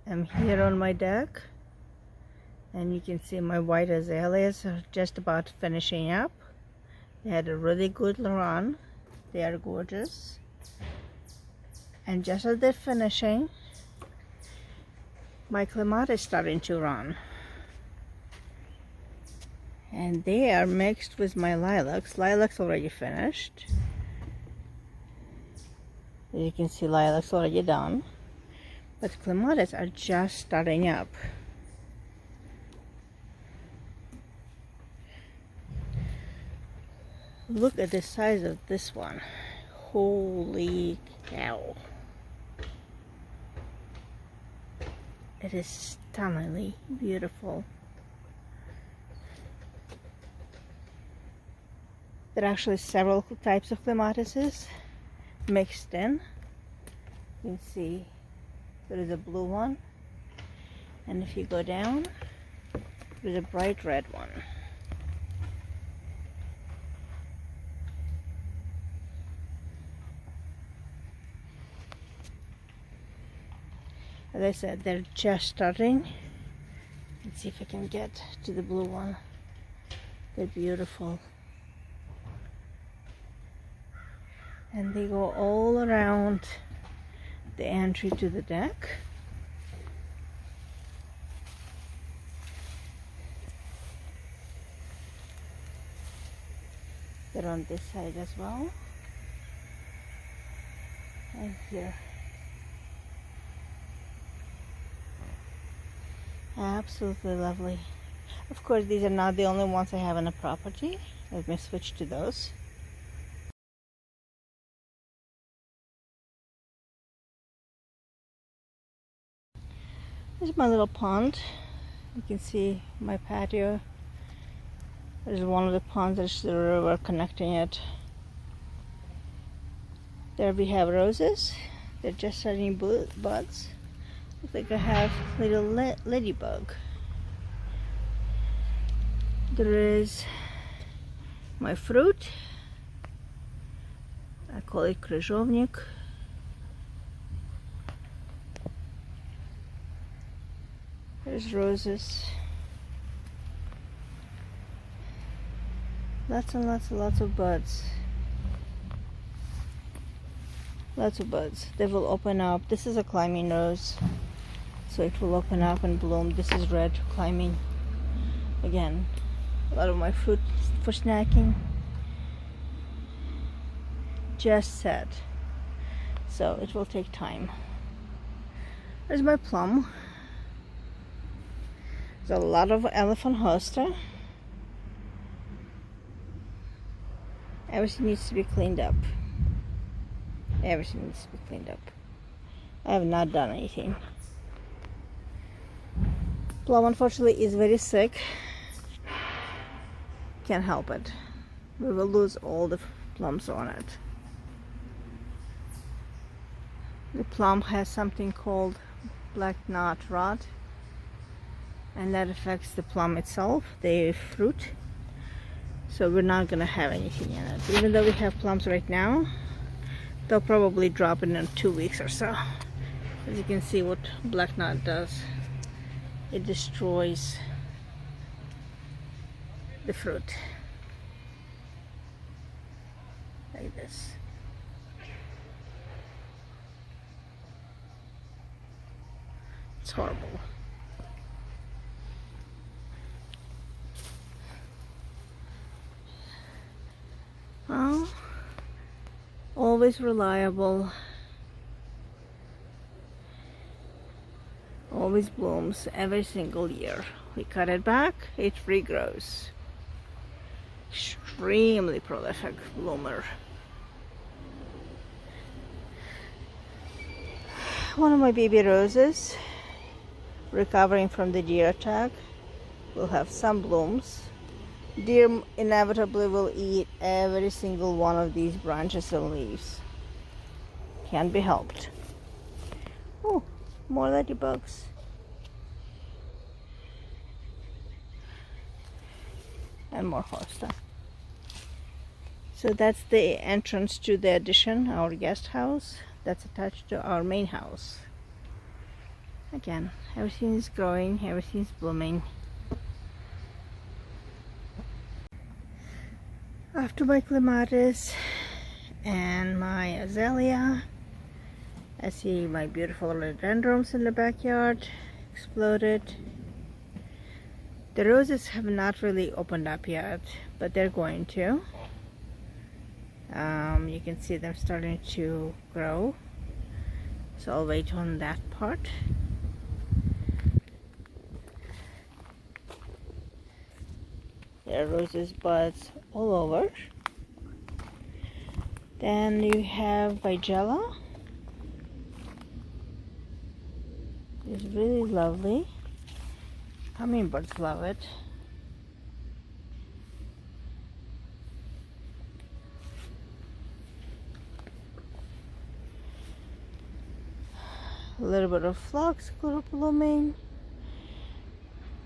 I'm here on my deck, and you can see my white azaleas are just about finishing up. They had a really good run. They are gorgeous. And just as they're finishing, my clematis is starting to run. And they are mixed with my lilacs. Lilacs already finished. As you can see, lilacs already done. But clematis are just starting up. Look at the size of this one. Holy cow. It is stunningly beautiful. There are actually several types of clematises mixed in. You can see there is a blue one, and if you go down, there's a bright red one. As I said, they're just starting. Let's see if I can get to the blue one. They're beautiful. And they go all around the entry to the deck. They're on this side as well. And here. Absolutely lovely. Of course, these are not the only ones I have on the property. Let me switch to those. Here's my little pond. You can see my patio. There's one of the ponds, there's the river connecting it. There we have roses. They're just starting buds. Looks like I have little ladybug. There is my fruit. I call it kryzhownik. There's roses. Lots and lots and lots of buds. Lots of buds. They will open up. This is a climbing rose, so it will open up and bloom. This is red climbing. Again, a lot of my fruit for snacking. Just set. So it will take time. There's my plum. There's a lot of elephant hosta. Everything needs to be cleaned up. Everything needs to be cleaned up. I have not done anything. Plum, unfortunately, is very sick. Can't help it. We will lose all the plums on it. The plum has something called black knot rot, and that affects the plum itself, the fruit. So we're not gonna have anything in it. Even though we have plums right now, they'll probably drop in 2 weeks or so. As you can see what black knot does. It destroys the fruit. Like this. It's horrible. Well, always reliable, always blooms every single year. We cut it back, it regrows. Extremely prolific bloomer. One of my baby roses, recovering from the deer attack, will have some blooms. Deer inevitably will eat every single one of these branches and leaves. Can't be helped. Oh, more ladybugs. And more hosta. So that's the entrance to the addition, our guest house, that's attached to our main house. Again, everything is growing, everything is blooming. After my clematis and my azalea, I see my beautiful rhododendrons in the backyard exploded. The roses have not really opened up yet, but they're going to. You can see them starting to grow, so I'll wait on that part. There are roses buds all over. Then you have Vigella. It's really lovely. Hummingbirds love it. A little bit of phlox blooming.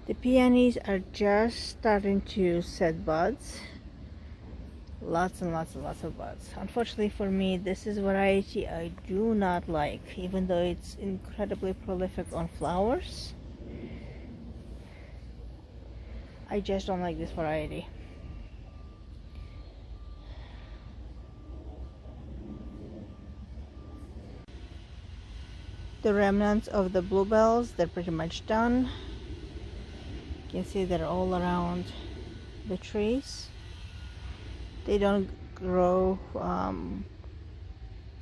The peonies are just starting to set buds. Lots and lots and lots of buds. Unfortunately for me, this is a variety I do not like, even though it's incredibly prolific on flowers. I just don't like this variety. The remnants of the bluebells, they're pretty much done. You can see they're all around the trees. They don't grow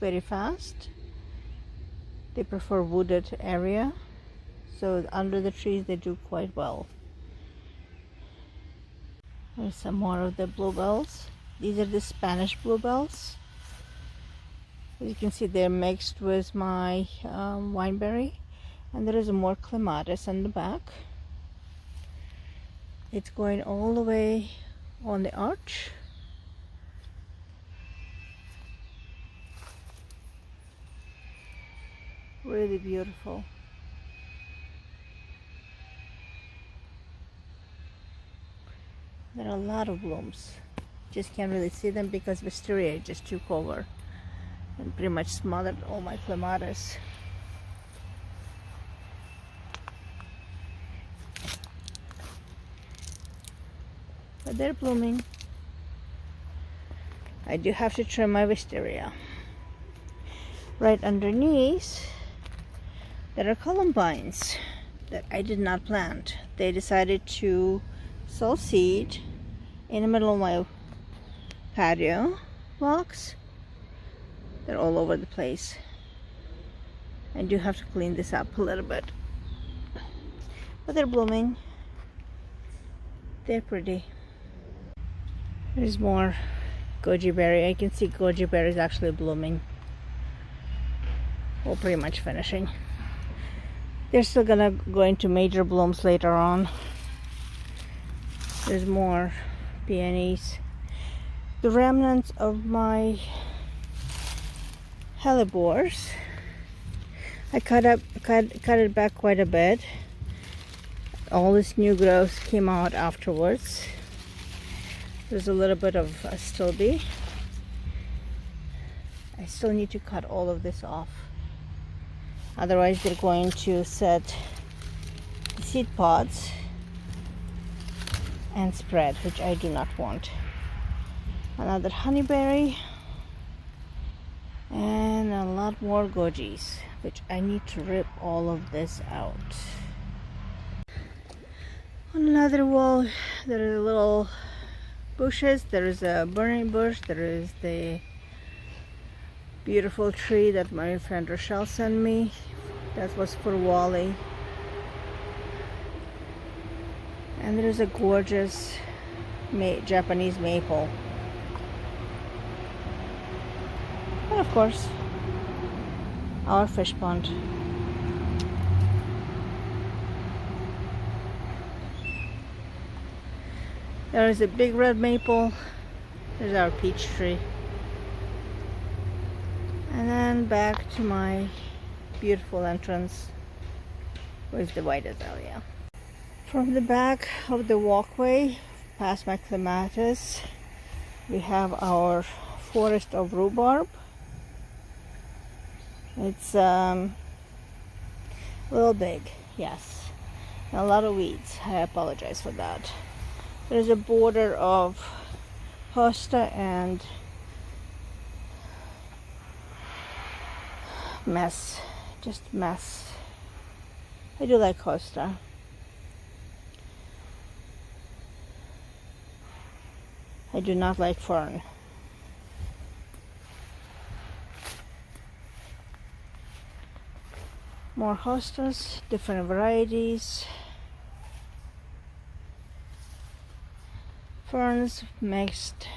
very fast. They prefer wooded area, so under the trees they do quite well. There's some more of the bluebells. These are the Spanish bluebells. As you can see, they're mixed with my wineberry, and there is more clematis in the back. It's going all the way on the arch. Really beautiful. There are a lot of blooms. Just can't really see them because wisteria just took over and pretty much smothered all my clematis. But they're blooming. I do have to trim my wisteria. Right underneath, there are columbines that I did not plant. They decided to sow seed in the middle of my patio box. They're all over the place. I do have to clean this up a little bit. But they're blooming. They're pretty. There's more goji berry. I can see goji berry is actually blooming. Well, pretty much finishing. They're still gonna go into major blooms later on. There's more peonies. The remnants of my hellebores, I cut it back quite a bit. All this new growth came out afterwards. There's a little bit of astilbe. I still need to cut all of this off. Otherwise they're going to set the seed pods and spread, which I do not want. Another honeyberry and a lot more gojis, which I need to rip all of this out. On another wall there are little bushes. There is a burning bush. There is the beautiful tree that my friend Rochelle sent me. That was for Wally. And there is a gorgeous Japanese maple. And of course, our fish pond. There is a big red maple. There's our peach tree. And then back to my beautiful entrance with the white azalea. From the back of the walkway, past my clematis, we have our forest of rhubarb. It's A little big, yes. And a lot of weeds. I apologize for that. There's a border of hosta and mess. Just mess. I do like hosta. I do not like fern. More hostas, different varieties. Ferns mixed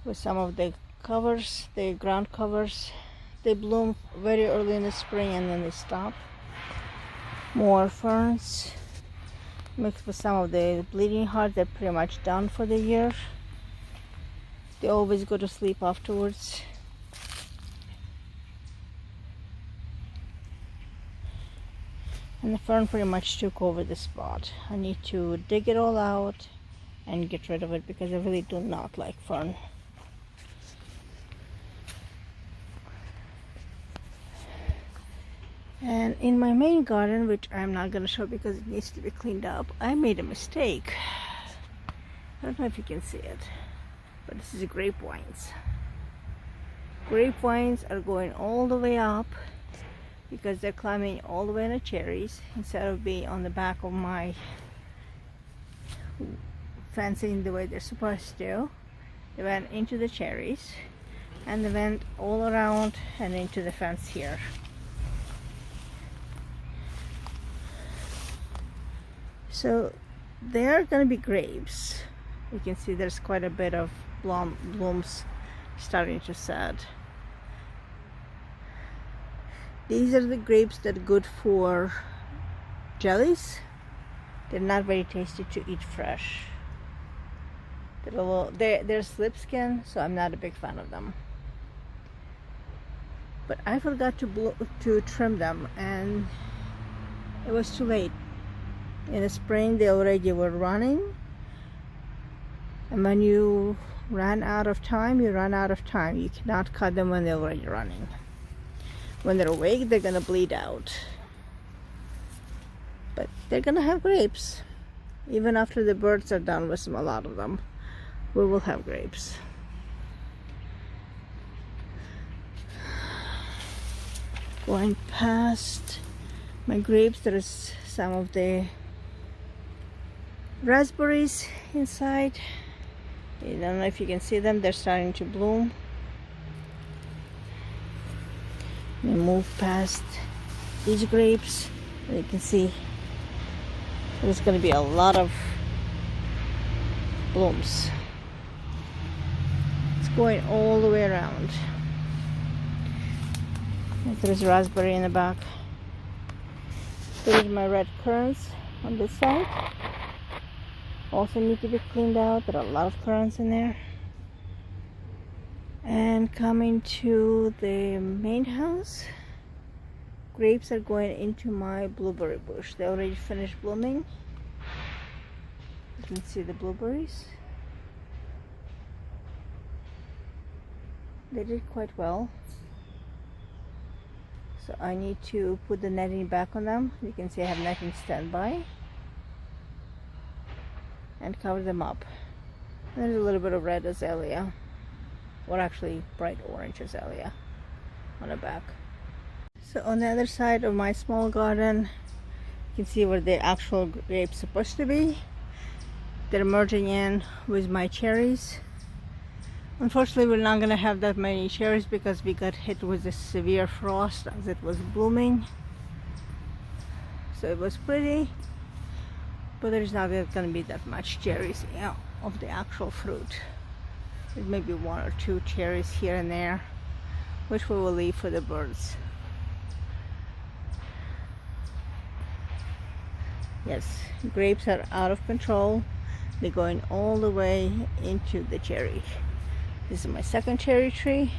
with some of the covers, the ground covers. They bloom very early in the spring and then they stop. More ferns mixed with some of the bleeding heart. They're pretty much done for the year. They always go to sleep afterwards. And the fern pretty much took over the spot. I need to dig it all out and get rid of it because I really do not like fern. And in my main garden, which I'm not going to show because it needs to be cleaned up, I made a mistake. I don't know if you can see it, but this is grapevines. Grapevines are going all the way up because they're climbing all the way in the cherries instead of being on the back of my fencing the way they're supposed to. They went into the cherries and they went all around and into the fence here. So there are going to be grapes. You can see there's quite a bit of blooms starting to set. These are the grapes that are good for jellies. They're not very tasty to eat fresh. They're slip skin, so I'm not a big fan of them. But I forgot to trim them, and it was too late. In the spring, they already were running, and when you run out of time, you run out of time. You cannot cut them when they're already running. When they're awake, they're gonna bleed out. But they're gonna have grapes. Even after the birds are done with a lot of them, we will have grapes. Going past my grapes, there is some of the raspberries inside. I don't know if you can see them. They're starting to bloom. We move past these grapes. You can see there's going to be a lot of blooms. It's going all the way around. There's raspberry in the back. There's my red currants on this side. Also need to be cleaned out. There are a lot of currants in there. And coming to the main house, grapes are going into my blueberry bush. They already finished blooming. You can see the blueberries. They did quite well. So I need to put the netting back on them. You can see I have netting standby. And cover them up. There's a little bit of red azalea, or actually bright orange azalea on the back. So on the other side of my small garden, you can see where the actual grapes are supposed to be. They're merging in with my cherries. Unfortunately, we're not going to have that many cherries because we got hit with a severe frost as it was blooming. So it was pretty, but there's not going to be that much cherries of the actual fruit. There may be one or two cherries here and there, which we will leave for the birds. Yes, grapes are out of control. They're going all the way into the cherry. This is my second cherry tree.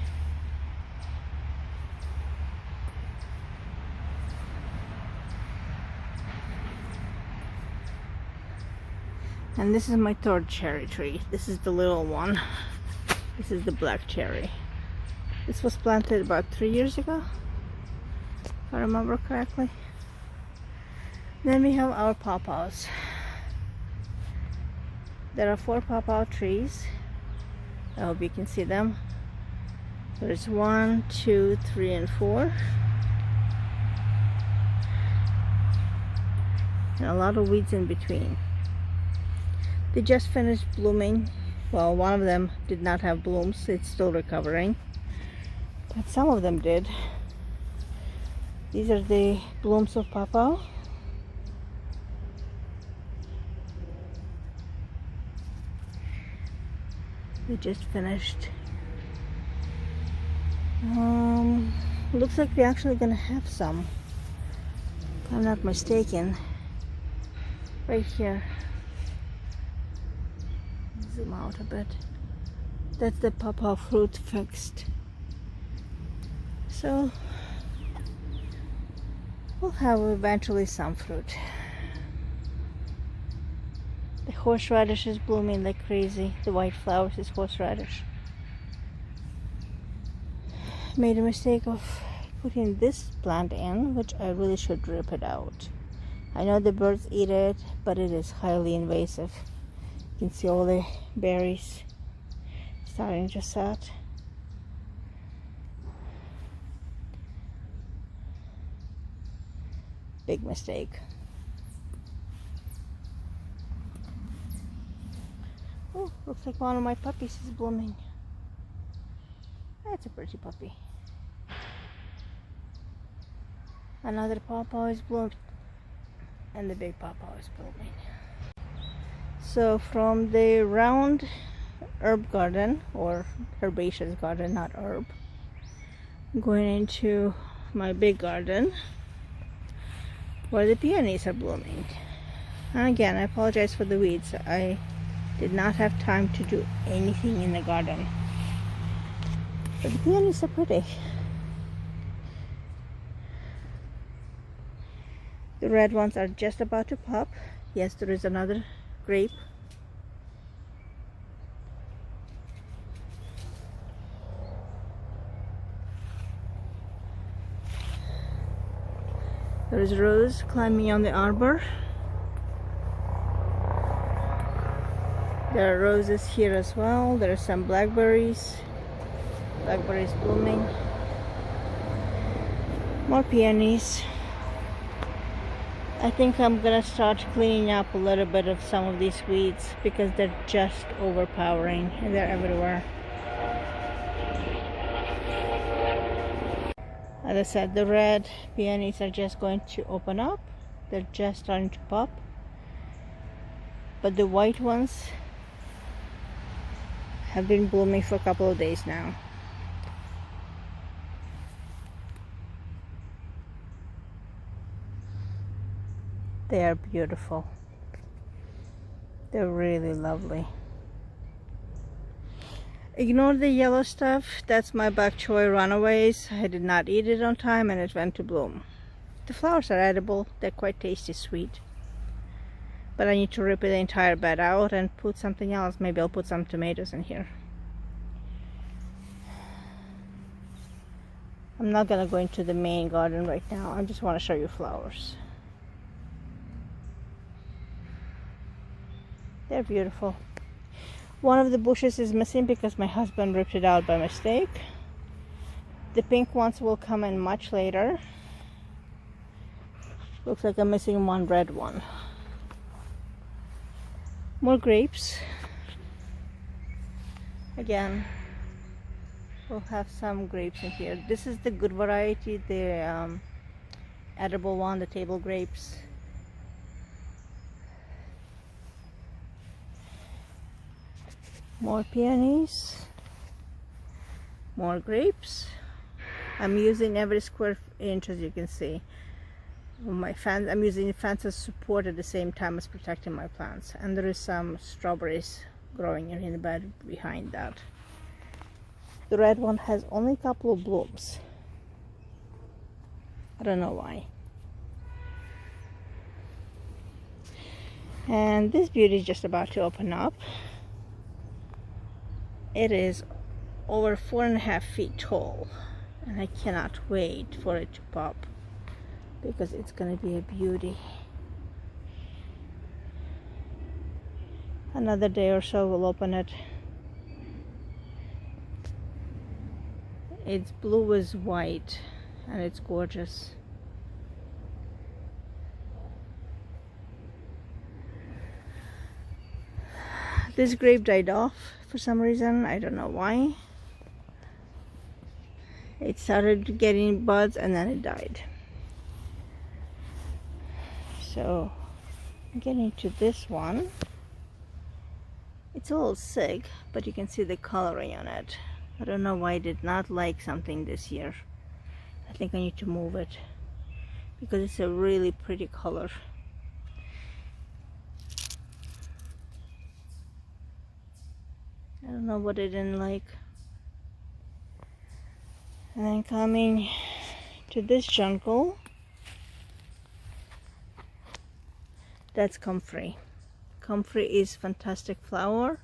And this is my third cherry tree. This is the little one. This is the black cherry. This was planted about 3 years ago, if I remember correctly. Then we have our pawpaws. There are 4 pawpaw trees. I hope you can see them. There's 1, 2, 3, and 4. And a lot of weeds in between. They just finished blooming. Well, one of them did not have blooms. It's still recovering. But some of them did. These are the blooms of pawpaw. They just finished. Looks like we're actually gonna have some, if I'm not mistaken. Right here. Zoom out a bit. That's the pawpaw fruit fixed. So we'll have eventually some fruit. The horseradish is blooming like crazy. The white flowers is horseradish. Made a mistake of putting this plant in, which I really should rip it out. I know the birds eat it, but it is highly invasive. You can see all the berries starting to set. Big mistake. Oh, looks like one of my puppies is blooming. That's a pretty puppy. Another pawpaw is bloomed, and the big pawpaw is blooming. So from the round herb garden, or herbaceous garden, not herb, I'm going into my big garden where the peonies are blooming. And again, I apologize for the weeds. I did not have time to do anything in the garden. But the peonies are pretty. The red ones are just about to pop. Yes, there is another grape. There is Rose climbing on the arbor. There are roses here as well. There are some blackberries. Blackberries blooming. More peonies. I think I'm gonna start cleaning up a little bit of some of these weeds because they're just overpowering and they're everywhere. As I said, the red peonies are just going to open up. They're just starting to pop. But the white ones have been blooming for a couple of days now. They are beautiful. They're really lovely. Ignore the yellow stuff. That's my bok choy runaways. I did not eat it on time and it went to bloom. The flowers are edible. They're quite tasty, sweet. But I need to rip the entire bed out and put something else. Maybe I'll put some tomatoes in here. I'm not gonna go into the main garden right now. I just want to show you flowers. They're beautiful. One of the bushes is missing because my husband ripped it out by mistake. The pink ones will come in much later. Looks like I'm missing one red one. More grapes. Again, we'll have some grapes in here. This is the good variety, the edible one, the table grapes. More peonies, more grapes. I'm using every square inch, as you can see. I'm using fence as support at the same time as protecting my plants. And there is some strawberries growing in the bed behind that. The red one has only a couple of blooms. I don't know why. And this beauty is just about to open up. It is over 4.5 feet tall, and I cannot wait for it to pop. because it's gonna be a beauty. Another day or so we'll open it. It's blue as white and it's gorgeous. This grape died off for some reason, I don't know why. It started getting buds and then it died. So I'm getting to this one. It's a little sick, but you can see the coloring on it. I don't know why I did not like something this year. I think I need to move it because it's a really pretty color. I don't know what I didn't like. And then coming to this jungle, that's Comfrey. Comfrey is fantastic flower.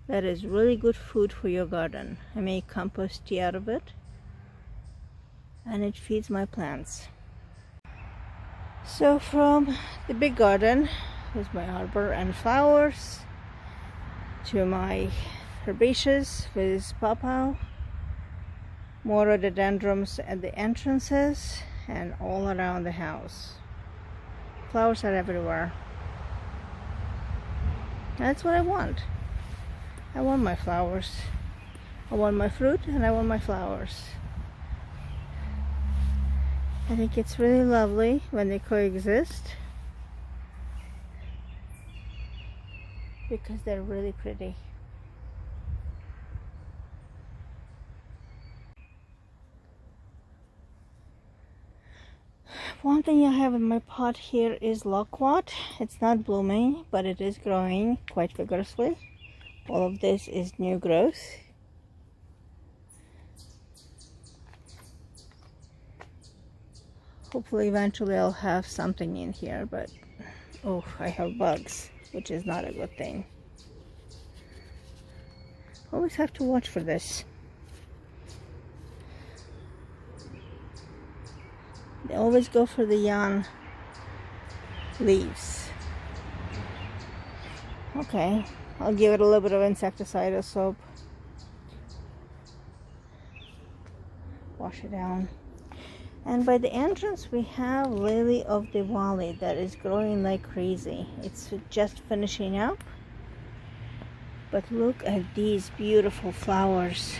That is really good food for your garden. I make compost tea out of it, and it feeds my plants. So from the big garden with my arbor and flowers to my herbaceous with pawpaw, more rhododendrons at the entrances and all around the house. Flowers are everywhere. That's what I want. I want my flowers. I want my fruit and I want my flowers. I think it's really lovely when they coexist because they're really pretty. One thing I have in my pot here is Loquat. It's not blooming, but it is growing quite vigorously. All of this is new growth. Hopefully eventually I'll have something in here, but oh, I have bugs, which is not a good thing. Always have to watch for this. They always go for the young leaves. Okay, I'll give it a little bit of insecticide or soap. Wash it down. And by the entrance we have Lily of Diwali that is growing like crazy. It's just finishing up. But look at these beautiful flowers.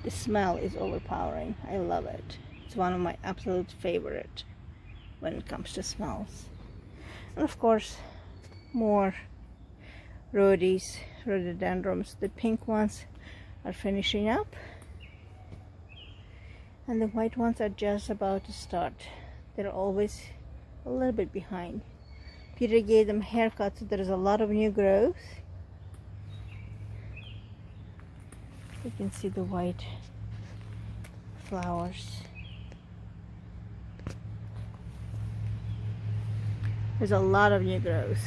The smell is overpowering. I love it. It's one of my absolute favorite when it comes to smells. And of course, more rhododendrons. The pink ones are finishing up, and the white ones are just about to start. They're always a little bit behind. Peter gave them haircuts, so there is a lot of new growth. You can see the white flowers. There's a lot of new growth.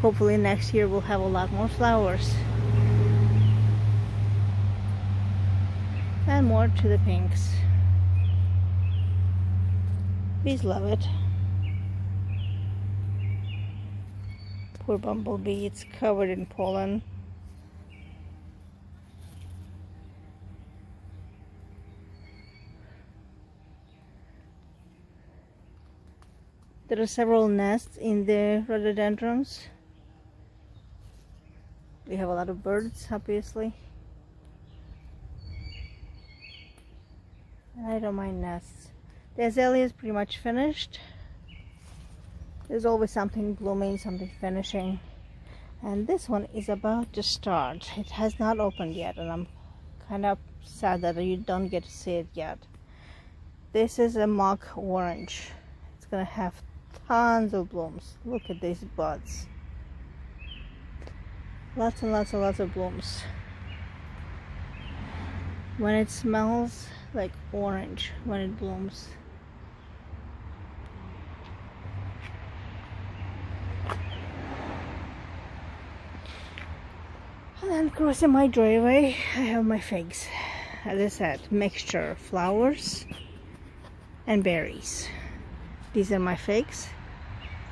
Hopefully next year we'll have a lot more flowers. And more to the pinks. Bees love it. Poor bumblebee, it's covered in pollen. There are several nests in the rhododendrons. We have a lot of birds, obviously. And I don't mind nests. The azalea is pretty much finished. There's always something blooming, something finishing. And this one is about to start. It has not opened yet, and I'm kind of sad that you don't get to see it yet. This is a mock orange. It's gonna have tons of blooms. Look at these buds. Lots and lots and lots of blooms. When it smells like orange when it blooms. And crossing my driveway, I have my figs. As I said, mixture flowers and berries. These are my figs.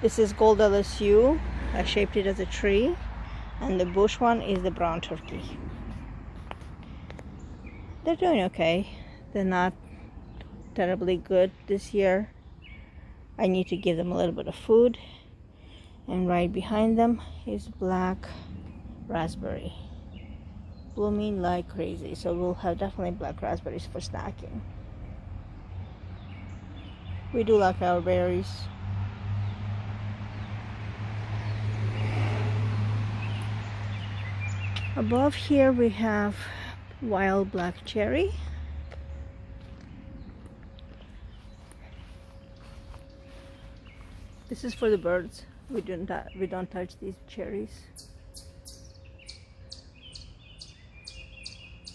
This is gold LSU. I shaped it as a tree. And the bush one is the brown turkey. They're doing okay. They're not terribly good this year. I need to give them a little bit of food. And right behind them is black raspberry, blooming like crazy. So we'll have definitely black raspberries for snacking. We do like our berries. Above here we have wild black cherry. This is for the birds. We don't touch these cherries.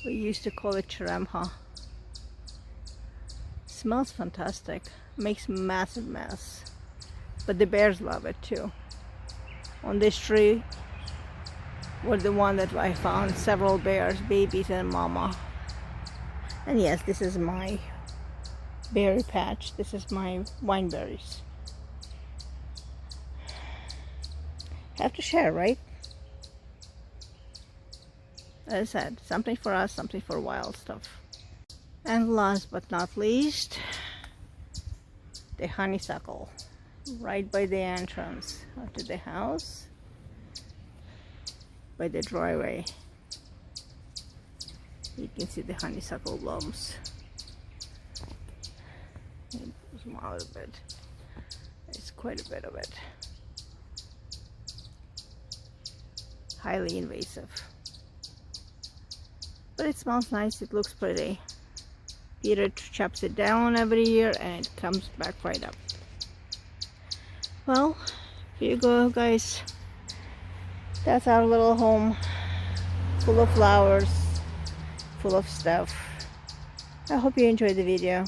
We used to call it cheremha. Smells fantastic. Makes massive mess. But the bears love it too. On this tree were the one that I found several bears, babies and mama. And yes, this is my berry patch. This is my wine berries. Have to share, right? As I said, something for us, something for wild stuff. And last but not least, the honeysuckle, right by the entrance to the house, by the driveway. You can see the honeysuckle blooms. Zoom out a bit. It's quite a bit of it. Highly invasive. But it smells nice, it looks pretty. Peter chops it down every year and it comes back right up. Well, here you go guys. That's our little home, full of flowers, full of stuff. I hope you enjoyed the video.